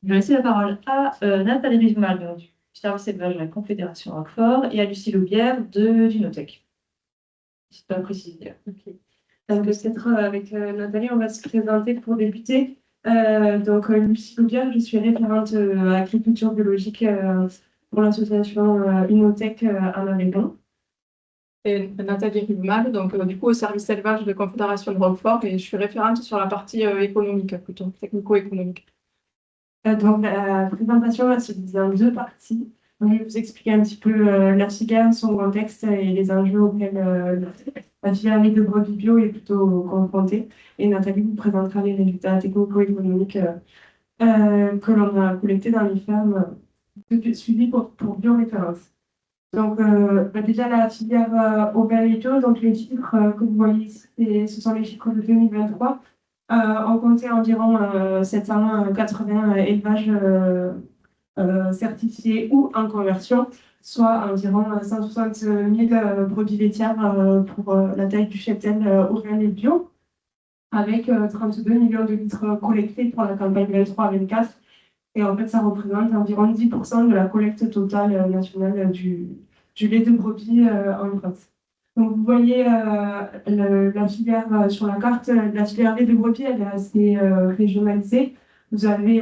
Je vais laisser la parole à Nathalie Rivemal du service élevage de la Confédération Roquefort et à Lucie Loubière du Notec. Je pas préciser. Ok. Peut-être avec Nathalie, on va se présenter pour débuter. Lucie Loubière, je suis référente agriculture biologique pour l'association Inotech en Aveyron. Et Nathalie Rivemal, donc du coup au service élevage de Confédération de Roquefort, et je suis référente sur la partie économique, plutôt technico-économique. La présentation va se diviser en deux parties. Donc, je vais vous expliquer un petit peu la filière, son contexte et les enjeux auxquels la filière de brebis bio est plutôt confrontée. Et Nathalie vous présentera les résultats technico-économiques que l'on a collectés dans les fermes suivies pour bioréférence. Déjà, la filière ovins et bio, donc les chiffres que vous voyez ici, ce sont les chiffres de 2023. On comptait environ 780 élevages certifiés ou en conversion, soit environ 160 000 brebis laitières pour la taille du cheptel ovin et bio, avec 32 millions de litres collectés pour la campagne 23-24. Et en fait, ça représente environ 10% de la collecte totale nationale du lait de brebis en France. Donc, vous voyez la filière sur la carte, la filière lait de brebis, elle est assez régionalisée. Vous avez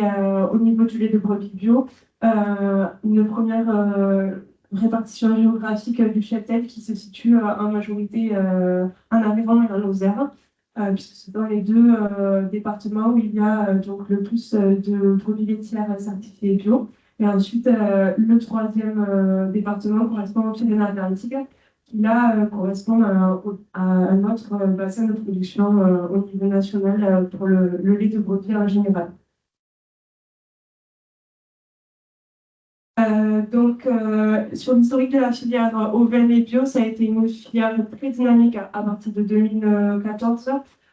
au niveau du lait de brebis bio une première répartition géographique du cheptel qui se situe en majorité en Aveyron et en Lozère, puisque c'est dans les deux départements où il y a donc le plus de brebis laitières certifiées bio. Et ensuite, le troisième département correspond au Pyrénées-Atlantiques, qui là correspond à un autre bassin de production au niveau national pour le lait de brebis en général. Sur l'historique de la filière ovins et bio, ça a été une filière très dynamique à partir de 2014,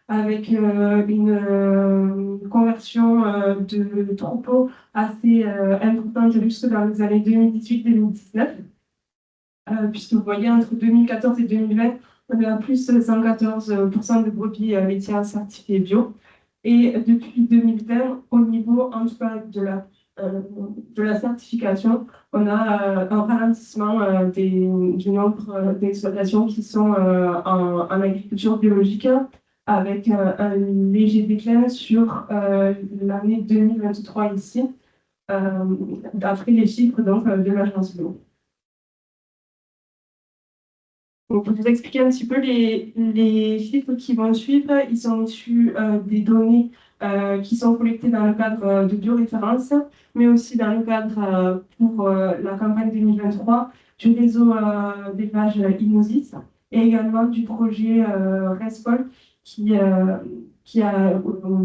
avec une conversion de troupeaux assez importante jusque dans les années 2018-2019. Puisque vous voyez, entre 2014 et 2020, on a plus de 114% de brebis laitières certifiées bio. Et depuis 2020, au niveau en tout cas de la certification, on a un ralentissement du nombre d'exploitations qui sont en agriculture biologique, avec un léger déclin sur l'année 2023 ici, d'après les chiffres donc, de l'agence bio. Donc, pour vous expliquer un petit peu les chiffres qui vont suivre, ils sont issus des données qui sont collectées dans le cadre de bioréférence, mais aussi dans le cadre pour la campagne 2023 du réseau d'élevage Inosis et également du projet RESPOL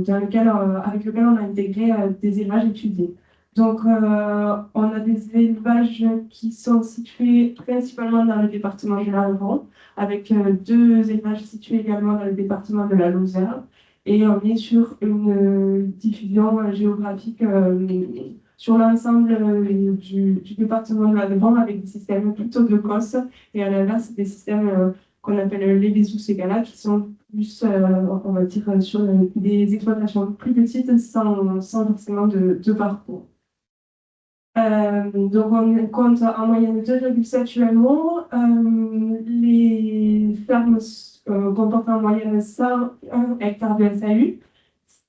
avec lequel on a intégré des élevages étudiés. Donc, on a des élevages qui sont situés principalement dans le département de l'Aveyron, avec deux élevages situés également dans le département de la Lozère. Et on est sur une diffusion géographique sur l'ensemble du département de l'Aveyron, avec des systèmes plutôt de COS, et à l'inverse, des systèmes qu'on appelle les Vésus-Ségala, qui sont plus, on va dire, sur des exploitations plus petites sans forcément de parcours. On compte en moyenne 2,7 annuellement. Les fermes comportent en moyenne 101 hectares de SAU.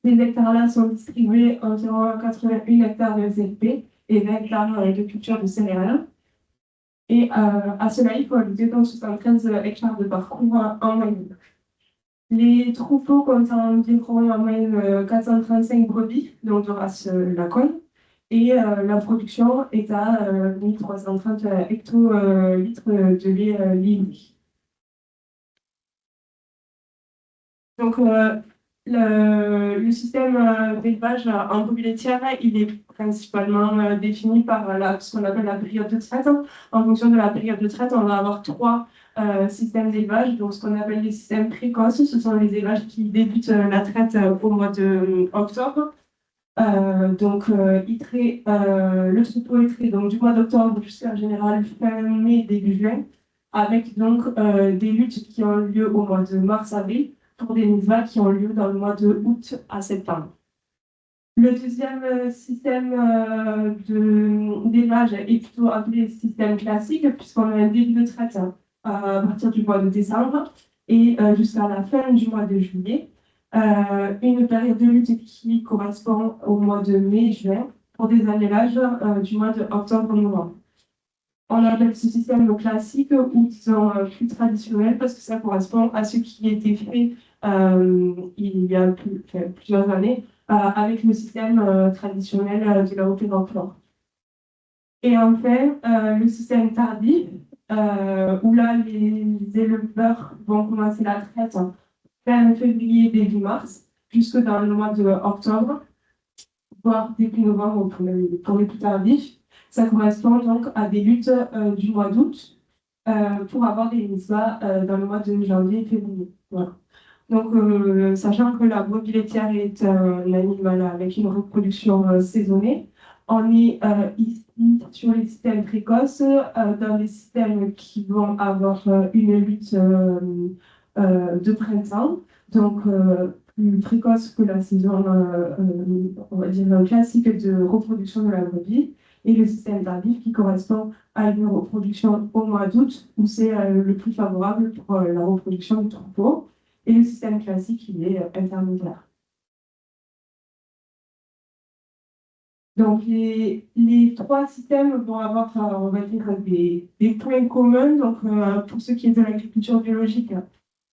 Ces hectares-là sont distribués environ 81 hectares de SFP et 20 hectares de culture de céréales. Et à cela, il faut ajouter donc 73 hectares de parcours en moyenne. Les troupeaux comptent environ en moyenne 435 brebis, donc de race Lacogne. Et la production est à 1330 hectolitres de lait livré. Donc, le système d'élevage en brebis laitières, il est principalement défini par ce qu'on appelle la période de traite. En fonction de la période de traite, on va avoir trois systèmes d'élevage. Donc, ce qu'on appelle les systèmes précoces, ce sont les élevages qui débutent la traite au mois d'octobre. Le troupeau est trait donc, du mois d'octobre jusqu'à général fin mai, début juin, avec donc des luttes qui ont lieu au mois de mars-avril pour des niveaux qui ont lieu dans le mois de août à septembre. Le deuxième système d'élevage est plutôt appelé système classique, puisqu'on a un début de traite à partir du mois de décembre et jusqu'à la fin du mois de juillet. Une période de lutte qui correspond au mois de mai-juin pour des élevages du mois de octobre-novembre. On appelle ce système classique ou disons plus traditionnel parce que ça correspond à ce qui a été fait il y a plusieurs années avec le système traditionnel de la opéra-flore. Et enfin, le système tardif, où là, les éleveurs vont commencer la traite fin février, début mars, jusque dans le mois de octobre, voire début novembre pour les plus tardifs. Ça correspond donc à des luttes du mois d'août pour avoir des MISBA dans le mois de janvier et février. Voilà. Donc, sachant que la brebis laitière est un animal avec une reproduction saisonnée, on est ici sur les systèmes précoces, dans les systèmes qui vont avoir une lutte de printemps, donc plus précoce que la saison, on va dire, classique de reproduction de la brebis, et le système tardif qui correspond à une reproduction au mois d'août, où c'est le plus favorable pour la reproduction du troupeau. Et le système classique, il est intermédiaire. Donc, les trois systèmes vont avoir, on va dire, des points communs. Donc, pour ce qui est de l'agriculture biologique,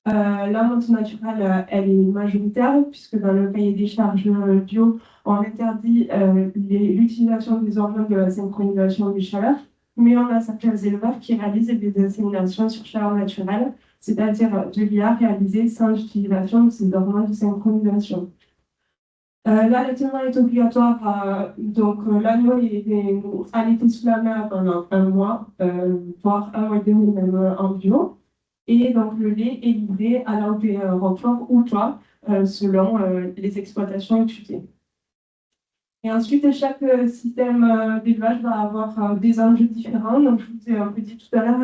la monte naturelle, elle est majoritaire, puisque dans le cahier des charges bio, on interdit l'utilisation des hormones de la synchronisation des chaleurs, mais on a certains éleveurs qui réalisent des inséminations sur chaleur naturelle, c'est-à-dire de l'IA réalisée sans utilisation de ces hormones de synchronisation. L'allaitement est obligatoire, donc l'agneau est allaité sous la mère pendant un mois, voire un mois et demi même en bio. Et donc le lait est livré à la Roquefort ou toi, selon les exploitations étudiées. Et ensuite, chaque système d'élevage va avoir des enjeux différents. Donc, je vous ai un peu dit tout à l'heure,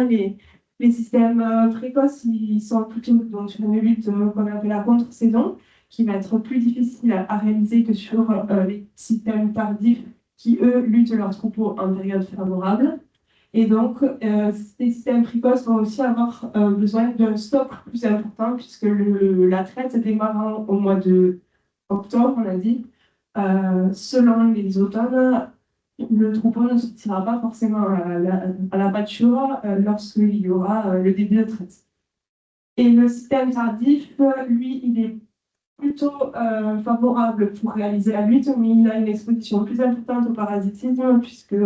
les systèmes précoces, ils sont plutôt donc, sur une lutte qu'on appelle la contre-saison, qui va être plus difficile à réaliser que sur les systèmes tardifs qui, eux, luttent leurs troupeaux en période favorable. Et donc, ces systèmes précoces vont aussi avoir besoin d'un stock plus important, puisque la traite démarrant au mois de octobre, on a dit, selon les automnes, le troupeau ne sortira pas forcément à la pâture lorsqu'il y aura le début de traite. Et le système tardif, lui, il est plutôt favorable pour réaliser la lutte, mais il a une exposition plus importante au parasitisme, puisque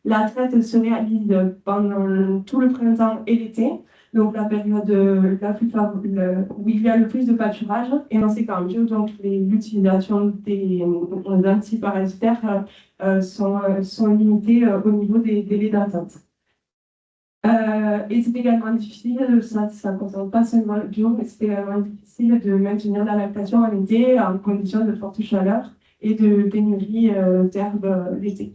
la traite se réalise pendant tout le printemps et l'été, donc la période la plus où il y a le plus de pâturage. Et on sait qu'en bio, donc l'utilisation des antiparasitaires sont limitées au niveau des délais d'attente. Et c'est également difficile, ça ne concerne pas seulement le bio, mais c'est également difficile de maintenir la lactation en été en conditions de forte chaleur et de pénurie d'herbes l'été.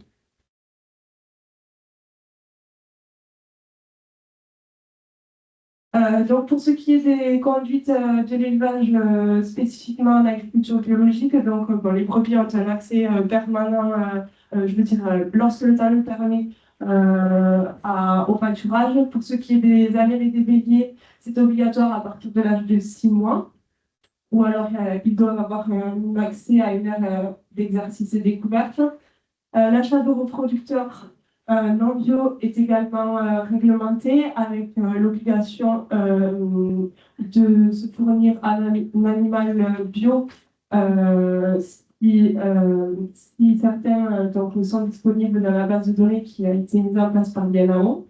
Donc pour ce qui est des conduites de l'élevage spécifiquement en agriculture biologique, donc bon, les brebis ont un accès permanent, je veux dire, lorsque le temps le permet, au pâturage. Pour ce qui est des ânes et des béliers, c'est obligatoire à partir de l'âge de 6 mois, ou alors ils doivent avoir un accès à une aire d'exercice et découverte. L'achat de reproducteurs non bio est également réglementé avec l'obligation de se fournir un animal bio si certains donc, sont disponibles dans la base de données qui a été mise en place par l'INAO.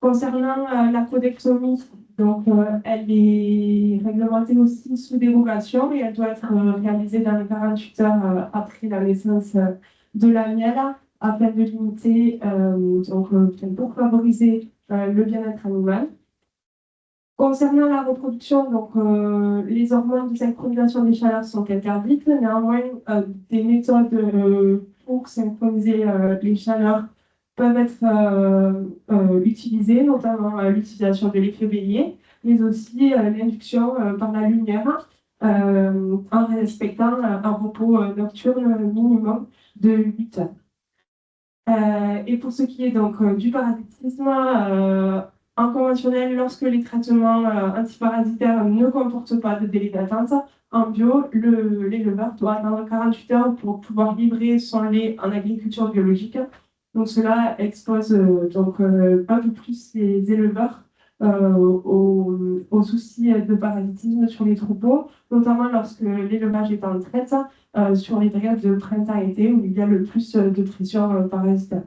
Concernant la codectomie, donc, elle est réglementée aussi sous dérogation et elle doit être réalisée dans les 48 heures après la naissance de la miel afin de limiter, pour favoriser le bien-être animal. Concernant la reproduction, donc, les hormones de synchronisation des chaleurs sont interdites. Néanmoins, des méthodes pour synchroniser les chaleurs peuvent être utilisées, notamment l'utilisation de l'effet bélier, mais aussi l'induction par la lumière. en respectant un repos nocturne minimum de 8 heures. Et pour ce qui est donc du parasitisme, en conventionnel, lorsque les traitements antiparasitaires ne comportent pas de délai d'attente, en bio, l'éleveur doit attendre 48 heures pour pouvoir livrer son lait en agriculture biologique. Donc cela expose un peu plus les éleveurs aux soucis de parasitisme sur les troupeaux, notamment lorsque l'élevage est en traite sur les périodes de printemps-été où il y a le plus de pression parasitaire.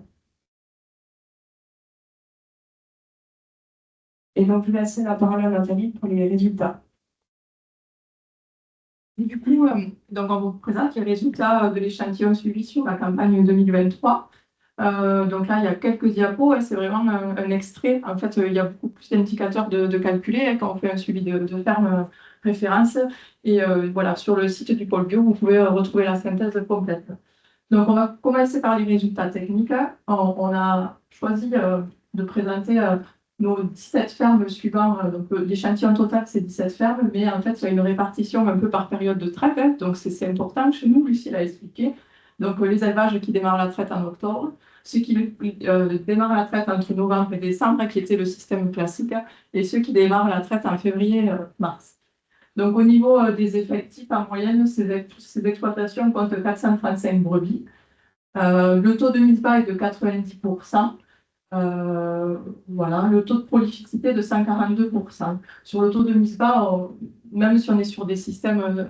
Et donc, je laisse la parole à Nathalie pour les résultats. Et du coup, donc on vous présente les résultats de l'échantillon suivi sur la campagne 2023. Donc là, il y a quelques diapos, c'est vraiment un extrait. En fait, il y a beaucoup plus d'indicateurs de calculer quand on fait un suivi de ferme référence. Et voilà, sur le site du pôle bio, vous pouvez retrouver la synthèse complète. Donc, on va commencer par les résultats techniques. On a choisi de présenter nos 17 fermes suivant. Donc, l'échantillon total, c'est 17 fermes, mais en fait, il y a une répartition un peu par période de traite. Donc, c'est important chez nous, Lucie l'a expliqué. Donc, les élevages qui démarrent la traite en octobre, ceux qui démarrent la traite entre novembre et décembre, qui était le système classique, et ceux qui démarrent la traite en février-mars. Donc, au niveau des effectifs, en moyenne, ces exploitations comptent 435 brebis. Le taux de mise bas est de 90%. Voilà, le taux de prolificité de 142%. Sur le taux de mise bas, même si on est sur des systèmes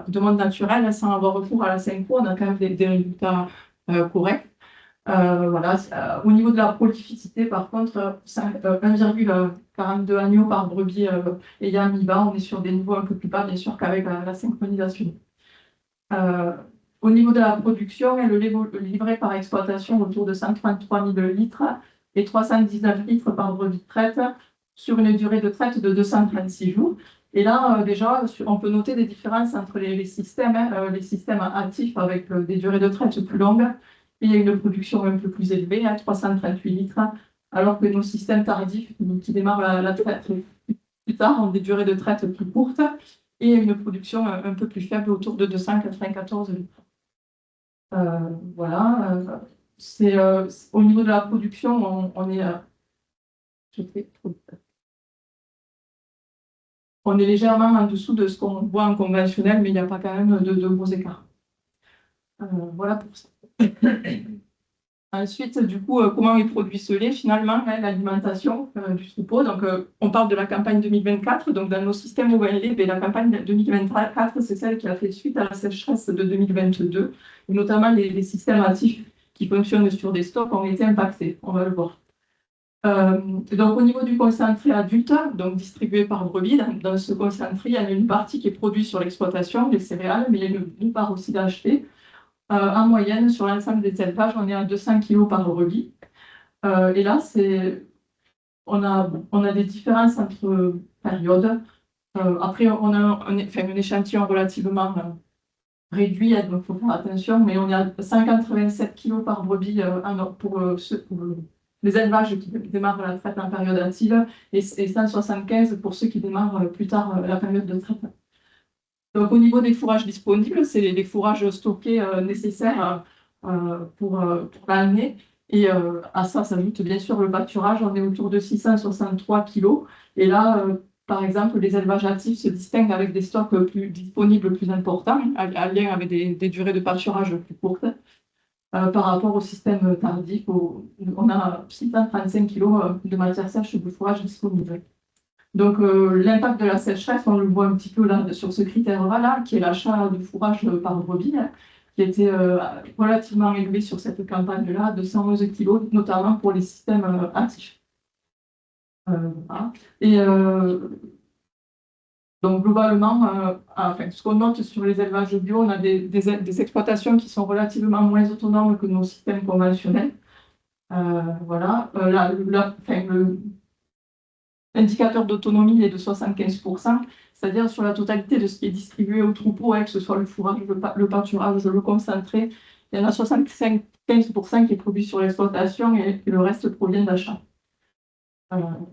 de monde naturel, sans avoir recours à la synchro, on a quand même des résultats corrects. Voilà. Au niveau de la prolificité, par contre, 1,42 agneaux par brebis ayant mis bas, on est sur des niveaux un peu plus bas, bien sûr, qu'avec la synchronisation. Au niveau de la production, elle est livrée par exploitation autour de 133 000 litres et 319 litres par brebis de traite sur une durée de traite de 236 jours. Et là, déjà, on peut noter des différences entre les systèmes, les systèmes actifs avec des durées de traite plus longues et une production un peu plus élevée, à 338 litres, alors que nos systèmes tardifs qui démarrent la traite plus tard ont des durées de traite plus courtes et une production un peu plus faible autour de 294 litres. Voilà, au niveau de la production, on est légèrement en dessous de ce qu'on voit en conventionnel, mais il n'y a pas quand même de gros écarts. Voilà pour ça. Ensuite, du coup, comment est produit ce lait? Finalement, l'alimentation du troupeau. Donc, on parle de la campagne 2024. Donc, dans nos systèmes au lait, la campagne 2024, c'est celle qui a fait suite à la sécheresse de 2022. Et notamment, les systèmes actifs qui fonctionnent sur des stocks ont été impactés. On va le voir. Donc, au niveau du concentré adulte, donc distribué par brebis, dans ce concentré, il y a une partie qui est produite sur l'exploitation, les céréales, mais il y a une part aussi d'acheter. En moyenne, sur l'ensemble des élevages, on est à 200 kg par brebis. Et là, on a des différences entre périodes. Après, on a un échantillon relativement réduit, donc il faut faire attention, mais on est à 187 kg par brebis pour les élevages qui démarrent la traite en période active et 175 pour ceux qui démarrent plus tard la période de traite. Donc, au niveau des fourrages disponibles, c'est les fourrages stockés nécessaires pour l'année. Et à ça s'ajoute bien sûr le pâturage. On est autour de 663 kg. Et là, par exemple, les élevages actifs se distinguent avec des stocks plus disponibles, plus importants, en lien avec des durées de pâturage plus courtes. Par rapport au système tardif, où on a 635 kg de matière sèche de fourrage disponible. Donc, l'impact de la sécheresse, on le voit un petit peu là, sur ce critère-là, qui est l'achat de fourrage par brebis, qui était relativement élevé sur cette campagne-là, de 111 kg, notamment pour les systèmes actifs. Voilà. Et donc, globalement, ce qu'on note sur les élevages bio, on a des exploitations qui sont relativement moins autonomes que nos systèmes conventionnels. Voilà. L'indicateur d'autonomie est de 75%, c'est-à-dire sur la totalité de ce qui est distribué au troupeau, que ce soit le fourrage, le pâturage, le concentré, il y en a 75% qui est produit sur l'exploitation et le reste provient d'achat.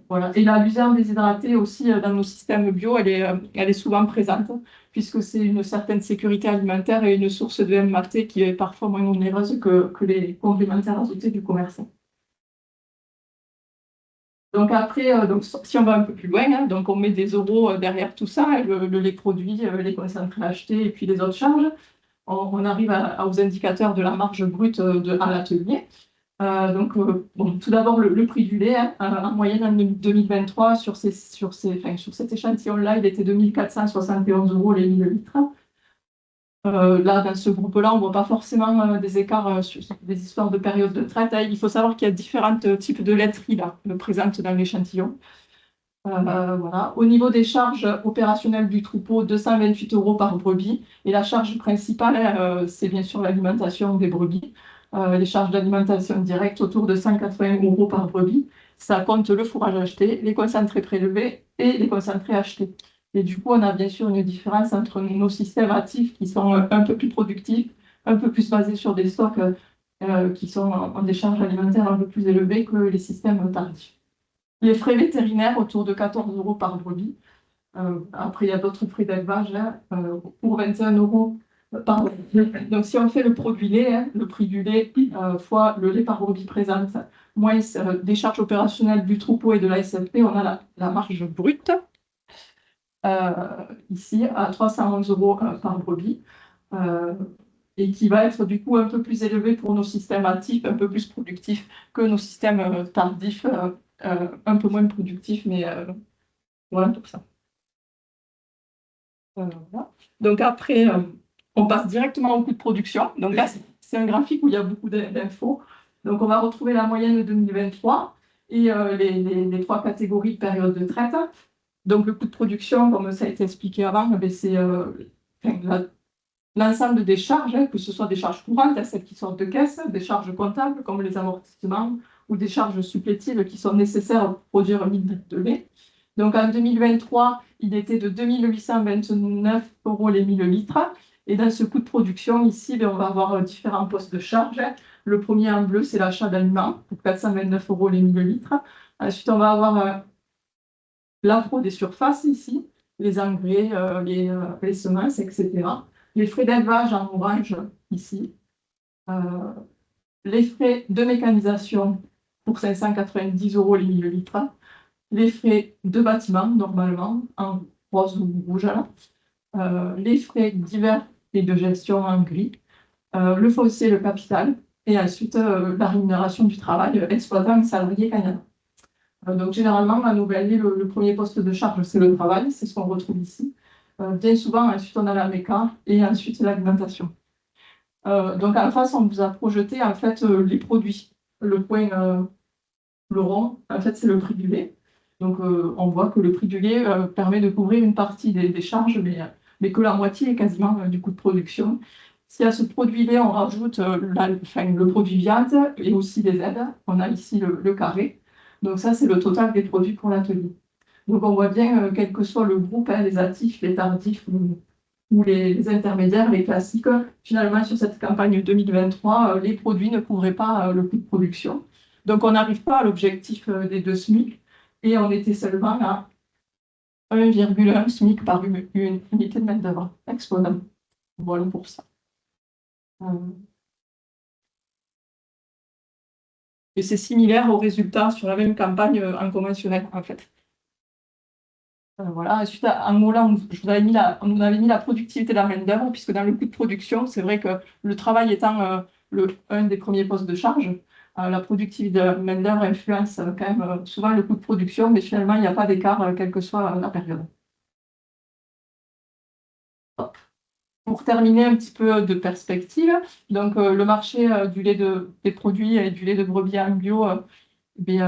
Voilà. Et la luzerne déshydratée aussi dans nos systèmes bio, elle est souvent présente, puisque c'est une certaine sécurité alimentaire et une source de MAT qui est parfois moins onéreuse que les complémentaires azotés du commerce. Donc après, donc, si on va un peu plus loin, hein, donc on met des euros derrière tout ça, hein, le lait produit, les concentrés achetés et puis les autres charges. On arrive aux indicateurs de la marge brute à l'atelier. Bon, tout d'abord, le prix du lait, hein, en moyenne en 2023, sur cet échantillon-là, il était de 1 471 euros les millilitres. Là, dans ce groupe-là, on ne voit pas forcément des écarts sur des histoires de période de traite, hein. Il faut savoir qu'il y a différents types de laiteries là, présentes dans l'échantillon. Voilà. Au niveau des charges opérationnelles du troupeau, 228 euros par brebis. Et la charge principale, c'est bien sûr l'alimentation des brebis. Les charges d'alimentation directe autour de 180 euros par brebis. Ça compte le fourrage acheté, les concentrés prélevés et les concentrés achetés. Et du coup, on a bien sûr une différence entre nos systèmes actifs qui sont un peu plus productifs, un peu plus basés sur des stocks qui ont des charges alimentaires un peu plus élevées que les systèmes tardifs. Les frais vétérinaires, autour de 14 euros par brebis. Après, il y a d'autres frais d'élevage là, pour 21 euros par brebis. Donc, si on fait le produit lait, hein, le prix du lait fois le lait par brebis présente, moins des charges opérationnelles du troupeau et de la SFP, on a la marge brute, ici, à 311 euros par brebis. Et qui va être du coup un peu plus élevé pour nos systèmes actifs, un peu plus productifs que nos systèmes tardifs, un peu moins productifs, mais voilà pour ça. Voilà. Donc après, on passe directement au coût de production. Donc là, c'est un graphique où il y a beaucoup d'infos. Donc on va retrouver la moyenne de 2023 et les trois catégories de période de traite. Donc le coût de production, comme ça a été expliqué avant, c'est l'ensemble des charges, hein, que ce soit des charges courantes, hein, celles qui sortent de caisse, des charges comptables comme les amortissements ou des charges supplétives qui sont nécessaires pour produire 1000 litres de lait. Donc en 2023, il était de 2 829 euros les 1000 litres. Et dans ce coût de production, ici, on va avoir différents postes de charge. Le premier en bleu, c'est l'achat d'aliments pour 429 euros les 1000 litres. Ensuite, on va avoir l'appro des surfaces ici, les engrais, les semences, etc. Les frais d'élevage en orange ici. Les frais de mécanisation pour 590 euros les 1000 litres. Les frais de bâtiment, normalement, en rose ou rouge. Les frais divers et de gestion en gris. Le foncier, le capital. Et ensuite, la rémunération du travail, exploitant salarié Canada. Donc, généralement, à Nouvelle-Île, le premier poste de charge, c'est le travail. C'est ce qu'on retrouve ici. Bien souvent, ensuite, on a la méca et ensuite l'alimentation. Donc, en face, on vous a projeté en fait les produits. Le point, le rond, en fait, c'est le prix du lait. Donc, on voit que le prix du lait permet de couvrir une partie des charges, mais que la moitié est quasiment du coût de production. Si à ce produit lait, on rajoute le produit viande et aussi des aides, on a ici le carré. Donc, ça, c'est le total des produits pour l'atelier. Donc, on voit bien, quel que soit le groupe, hein, les actifs, les tardifs ou les intermédiaires, les classiques, finalement, sur cette campagne 2023, les produits ne couvraient pas le coût de production. Donc, on n'arrive pas à l'objectif des 2 SMIC et on était seulement à 1,1 SMIC par une unité de main-d'œuvre. Exponent. Voilà pour ça. Et c'est similaire aux résultats sur la même campagne en conventionnel, en fait. Voilà. Ensuite, en haut, là, on nous avait mis la productivité de la main-d'œuvre, puisque dans le coût de production, c'est vrai que le travail étant un des premiers postes de charge, la productivité de la main-d'œuvre influence quand même souvent le coût de production, mais finalement, il n'y a pas d'écart, quelle que soit la période. Hop. Pour terminer un petit peu de perspective, donc le marché des produits et du lait de brebis en bio, il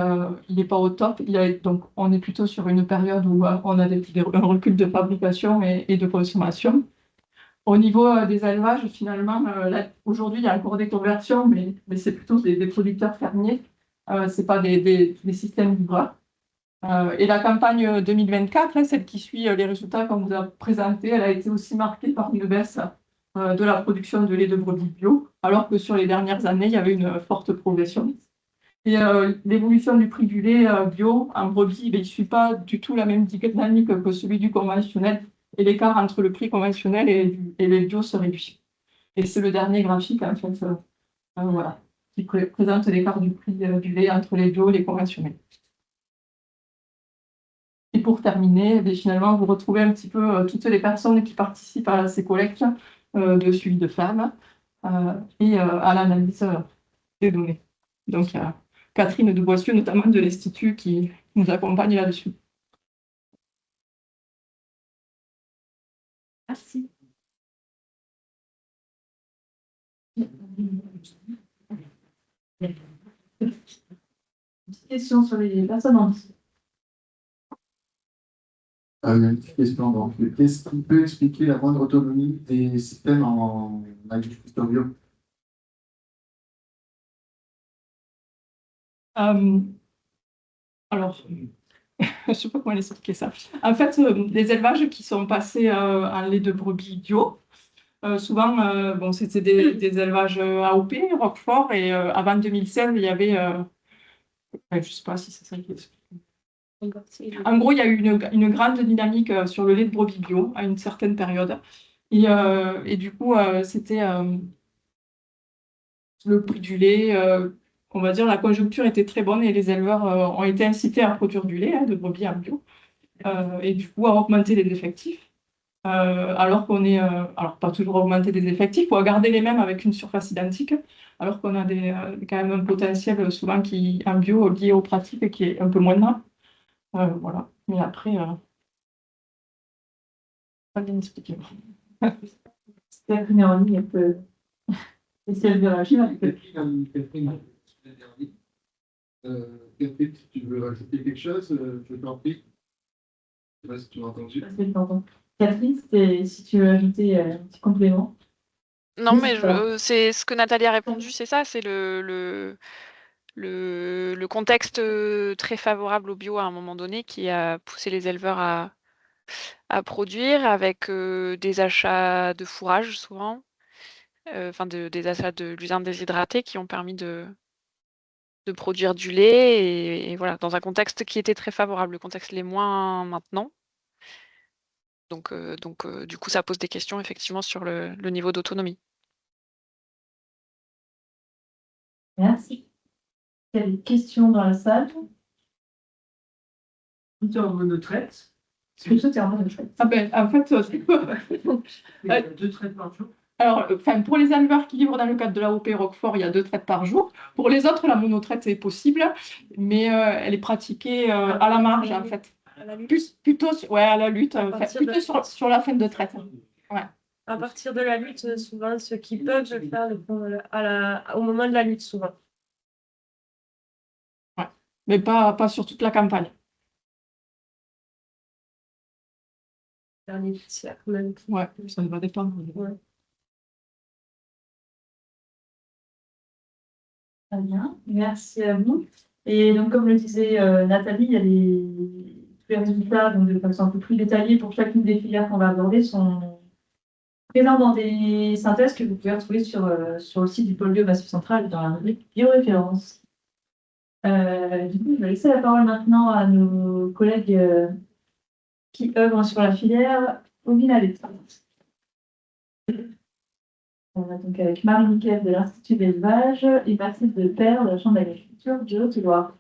n'est pas au top. Donc, on est plutôt sur une période où on a un recul de fabrication et de consommation. Au niveau des élevages, finalement, aujourd'hui, il y a encore des conversions, mais c'est plutôt des producteurs fermiers. Ce n'est pas des systèmes livreurs. Et la campagne 2024, celle qui suit les résultats qu'on vous a présentés, elle a été aussi marquée par une baisse de la production de lait de brebis bio, alors que sur les dernières années, il y avait une forte progression. Et l'évolution du prix du lait bio en brebis, ben, il ne suit pas du tout la même dynamique que celui du conventionnel. Et l'écart entre le prix conventionnel et le bio se réduit. Et c'est le dernier graphique, en fait, voilà, qui présente l'écart du prix du lait entre les bio et les conventionnels. Et pour terminer, ben, finalement, vous retrouvez un petit peu toutes les personnes qui participent à ces collectes de suivi de ferme et à l'analyse des données. Donc, il y a Catherine de Boissieu, notamment de l'Institut, qui nous accompagne là-dessus. Merci. Petite question sur les personnes en dessous. Une petite question. Donc, qu'est-ce qui peut expliquer la moindre autonomie des systèmes en agriculture bio? Alors, je ne sais pas comment expliquer ça. En fait, les élevages qui sont passés en lait de brebis bio, souvent, bon, c'était des élevages AOP, Roquefort, et avant 2016, il y avait, je ne sais pas si c'est ça qui explique. En gros, il y a eu une grande dynamique sur le lait de brebis bio à une certaine période. Et du coup, c'était le prix du lait, on va dire, la conjoncture était très bonne et les éleveurs ont été incités à produire du lait de brebis en bio. Et du coup, à augmenter les effectifs. Alors qu'on est, alors pas toujours augmenter des effectifs, ou à garder les mêmes avec une surface identique, alors qu'on a quand même un potentiel souvent qui, en bio lié aux pratiques et qui est un peu moindre. Voilà. Mais après, pas bien expliqué. Catherine est en ligne, elle peut essayer de réagir. Catherine, si tu veux rajouter quelque chose, je t'en prie. Je ne sais pas si tu m'as entendu. Catherine, si tu veux ajouter un petit complément. Non, Oui, mais c'est ça. c'est ce que Nathalie a répondu, c'est ça, c'est le contexte très favorable au bio à un moment donné qui a poussé les éleveurs à produire avec des achats de fourrage souvent, enfin des achats de l'usine déshydratée qui ont permis de produire du lait et voilà, dans un contexte qui était très favorable. Le contexte l'est moins maintenant. Donc, du coup, ça pose des questions effectivement sur le niveau d'autonomie. Merci. Il y a des questions dans la salle? Tout est en monotraite. Tout est en monotraite. Ah ben, en fait, Il y a 2 traites par jour. alors, enfin, pour les éleveurs qui livrent dans le cadre de l'AOP Roquefort, il y a 2 traites par jour. Pour les autres, la monotraite est possible, mais elle est pratiquée à la marge, en fait. À la lutte. Plutôt ouais, à la lutte, enfin, partir de- plutôt sur la fin de traite. À partir de la lutte, souvent, ceux qui peuvent le faire le font au moment de la lutte, souvent. Mais pas sur toute la campagne. Dernier tiers, même. Ouais, ça va dépendre. Ouais. Très bien, merci à vous. Et donc, comme le disait Nathalie, il y a tous les résultats, donc de façon un peu plus détaillée pour chacune des filières qu'on va aborder, sont présents dans des synthèses que vous pouvez retrouver sur le site du pôle bio Massif Central dans la rubrique bioréférence. Du coup, je vais laisser la parole maintenant à nos collègues qui œuvrent sur la filière ovinale. On va donc avec Marie-Michel de l'Institut d'élevage et Mathilde Père de la Chambre d'agriculture de Haute-Loire.